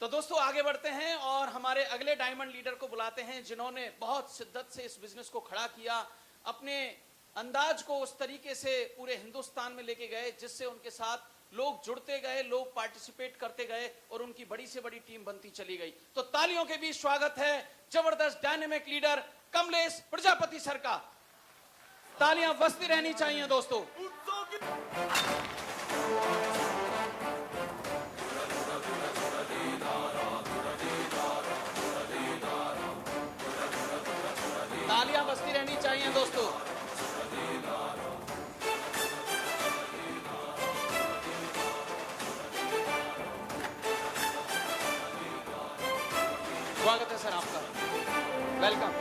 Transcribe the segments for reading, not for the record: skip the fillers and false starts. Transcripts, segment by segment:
तो दोस्तों आगे बढ़ते हैं और हमारे अगले डायमंड लीडर को बुलाते हैं, जिन्होंने बहुत शिद्दत से इस बिजनेस को खड़ा किया, अपने अंदाज को उस तरीके से पूरे हिंदुस्तान में लेके गए जिससे उनके साथ लोग जुड़ते गए, लोग पार्टिसिपेट करते गए और उनकी बड़ी से बड़ी टीम बनती चली गई। तो तालियों के बीच स्वागत है जबरदस्त dynamic leader Kamlesh Prajapati sir का। तालियां बजती रहनी चाहिए दोस्तों। तालियां बजती रहनी चाहिए दोस्तों। स्वागत है सर आपका, वेलकम।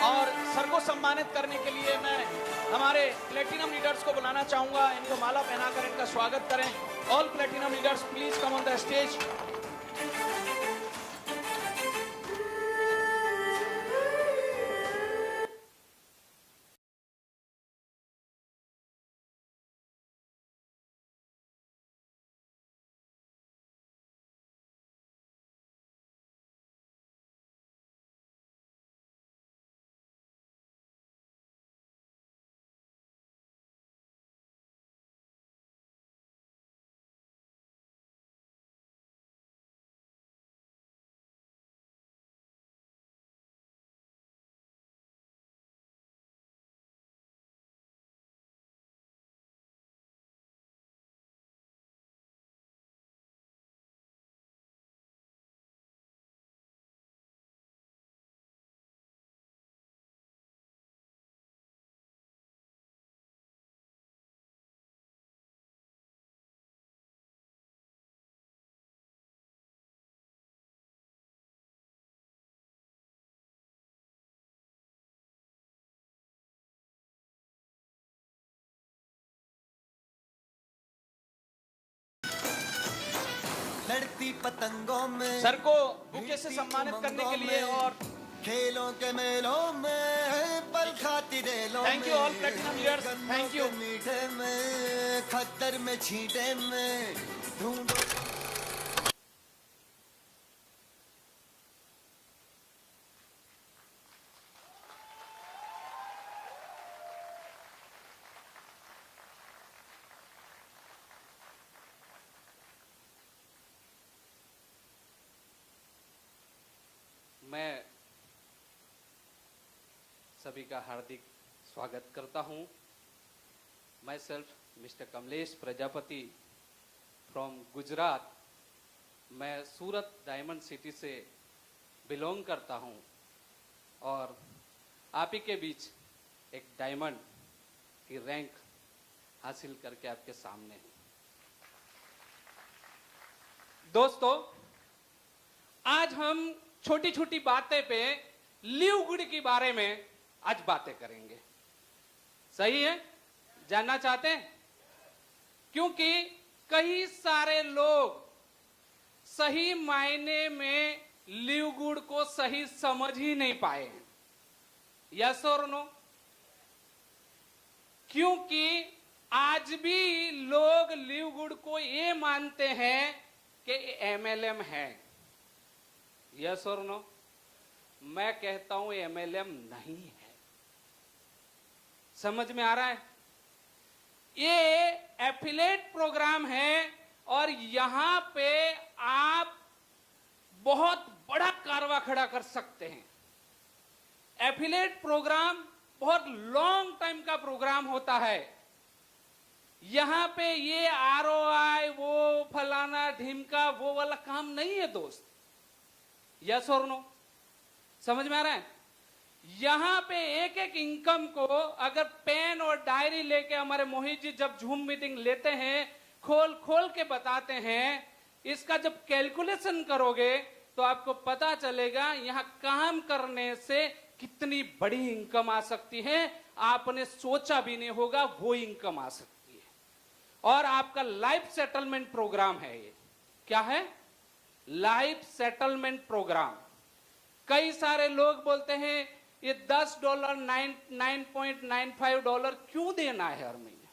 और सर को सम्मानित करने के लिए मैं हमारे प्लेटिनम लीडर्स को बुलाना चाहूंगा। इनको माला पहनाकर इनका स्वागत करें। All platinum leaders please come on the stage. लड़ती पतंगों में सर को बुके से सम्मानित करने के लिए और खेलों के मेलों में पल खाती रेलों में। Thank you all platinum leaders, thank you. मीठे में खद्दर में छींटे में ढूंढो। मैं सभी का हार्दिक स्वागत करता हूं। My self mister Kamlesh Prajapati from Gujarat. मैं सूरत डायमंड सिटी से बिलोंग करता हूं और आप ही के बीच एक डायमंड की रैंक हासिल करके आपके सामने हूं। दोस्तों, आज हम छोटी छोटी बातें पे लिव गुड के बारे में आज बातें करेंगे। सही है? जानना चाहते हैं? क्योंकि कई सारे लोग सही मायने में लिव गुड को सही समझ ही नहीं पाए हैं। यस और नो? क्योंकि आज भी लोग लिव गुड को ये मानते हैं कि एमएलएम है। यस और नो? मैं कहता हूं एमएलएम नहीं है। समझ में आ रहा है? ये एफिलेट प्रोग्राम है और यहां पे आप बहुत बड़ा कारवा खड़ा कर सकते हैं। एफिलेट प्रोग्राम बहुत लॉन्ग टाइम का प्रोग्राम होता है। यहां पे ये आरओआई वो फलाना ढिमका वो वाला काम नहीं है दोस्त। यस और नो? समझ में आ रहा है? यहां पे एक एक इनकम को अगर पेन और डायरी लेके हमारे मोहित जी जब जूम मीटिंग लेते हैं, खोल खोल के बताते हैं, इसका जब कैलकुलेशन करोगे तो आपको पता चलेगा यहां काम करने से कितनी बड़ी इनकम आ सकती है। आपने सोचा भी नहीं होगा वो इनकम आ सकती है। और आपका लाइफ सेटलमेंट प्रोग्राम है ये। क्या है? Life settlement programme. कई सारे लोग बोलते हैं ये $10 $9.95 क्यों देना है हर महीने?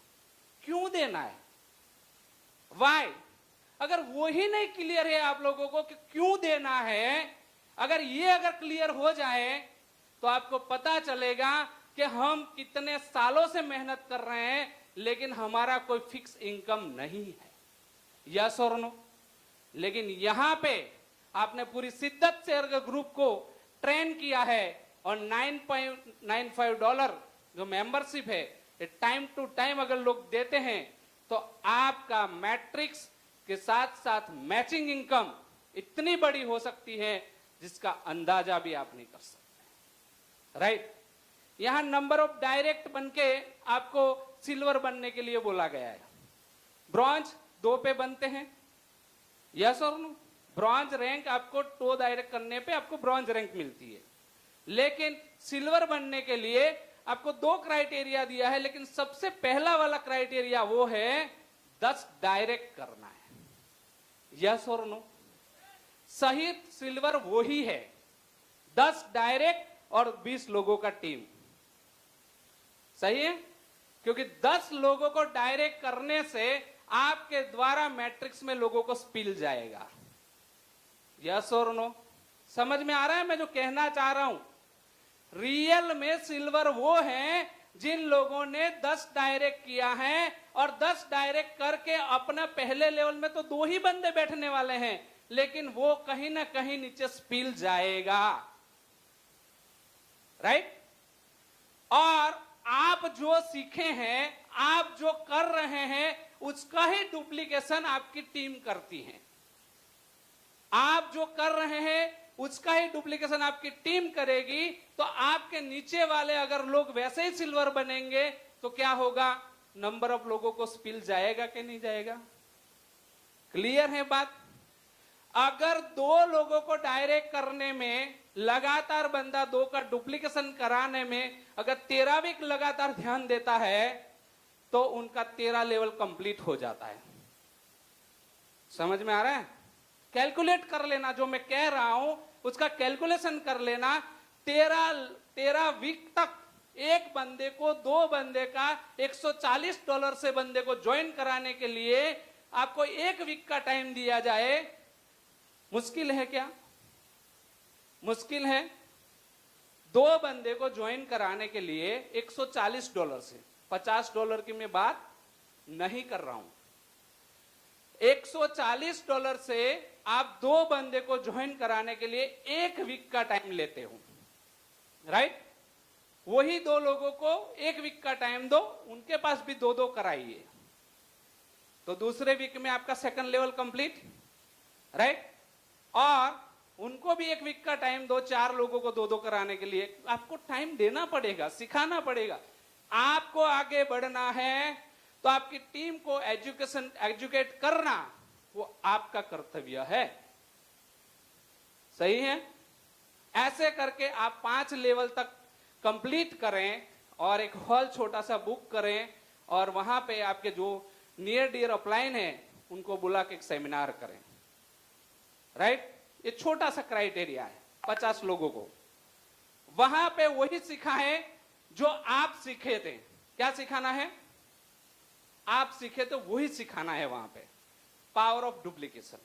क्यों देना है? वाई? अगर वो ही नहीं क्लियर है आप लोगों को कि क्यों देना है, अगर क्लियर हो जाए तो आपको पता चलेगा कि हम कितने सालों से मेहनत कर रहे हैं लेकिन हमारा कोई फिक्स इनकम नहीं है। यस और नो? लेकिन यहां पे आपने पूरी शिद्दत से अर्ग ग्रुप को ट्रेन किया है और $9.95 जो मेंबरशिप है टाइम टू टाइम अगर लोग देते हैं तो आपका मैट्रिक्स के साथ साथ मैचिंग इनकम इतनी बड़ी हो सकती है जिसका अंदाजा भी आप नहीं कर सकते। राइट? यहां नंबर ऑफ डायरेक्ट बनके आपको सिल्वर बनने के लिए बोला गया है। ब्रॉन्ज 2 पे बनते हैं। यस और नो? ब्रॉन्ज रैंक आपको 2 डायरेक्ट करने पे आपको ब्रॉन्ज रैंक मिलती है, लेकिन सिल्वर बनने के लिए आपको 2 क्राइटेरिया दिया है, लेकिन सबसे पहला वाला क्राइटेरिया वो है 10 डायरेक्ट करना है। यस और नो? सही सिल्वर वो ही है 10 डायरेक्ट और 20 लोगों का टीम। सही है? क्योंकि 10 लोगों को डायरेक्ट करने से आपके द्वारा मैट्रिक्स में लोगों को स्पिल जाएगा। यस और नो? समझ में आ रहा है मैं जो कहना चाह रहा हूं? रियल में सिल्वर वो है जिन लोगों ने 10 डायरेक्ट किया है, और 10 डायरेक्ट करके अपना पहले लेवल में तो 2 ही बंदे बैठने वाले हैं, लेकिन वो कहीं ना कहीं नीचे स्पिल जाएगा। राइट? और आप जो सीखे हैं, आप जो कर रहे हैं, उसका ही डुप्लीकेशन आपकी टीम करती है। आप जो कर रहे हैं उसका ही डुप्लीकेशन आपकी टीम करेगी, तो आपके नीचे वाले अगर लोग वैसे ही सिल्वर बनेंगे तो क्या होगा? नंबर ऑफ लोगों को स्पिल जाएगा कि नहीं जाएगा? क्लियर है बात? अगर 2 लोगों को डायरेक्ट करने में लगातार बंदा 2 का डुप्लीकेशन कराने में अगर 13 वीक लगातार ध्यान देता है तो उनका 13 लेवल कंप्लीट हो जाता है। समझ में आ रहा है? कैलकुलेट कर लेना, जो मैं कह रहा हूं उसका कैलकुलेशन कर लेना। 13 वीक तक एक बंदे को 2 बंदे का $140 से बंदे को ज्वाइन कराने के लिए आपको 1 वीक का टाइम दिया जाए, मुश्किल है क्या? मुश्किल है। 2 बंदे को ज्वाइन कराने के लिए $140 से, $50 की मैं बात नहीं कर रहा हूं। $140 से आप 2 बंदे को ज्वाइन कराने के लिए 1 वीक का टाइम लेते हो। राइट? वही 2 लोगों को 1 वीक का टाइम दो, उनके पास भी 2-2 कराइए, तो दूसरे वीक में आपका सेकंड लेवल कंप्लीट। राइट? और उनको भी 1 वीक का टाइम दो, 4 लोगों को 2-2 कराने के लिए। आपको टाइम देना पड़ेगा, सिखाना पड़ेगा। आपको आगे बढ़ना है तो आपकी टीम को एजुकेट करना वो आपका कर्तव्य है। सही है? ऐसे करके आप 5 लेवल तक कंप्लीट करें और एक हॉल छोटा सा बुक करें और वहां पे आपके जो नियर डियर अपलाइन है उनको बुला के एक सेमिनार करें। राइट? ये छोटा सा क्राइटेरिया है 50 लोगों को। वहां पे वही सिखाएं जो आप सीखे थे। क्या सिखाना है? आप सीखे तो वही सिखाना है वहां पे। Power of duplication.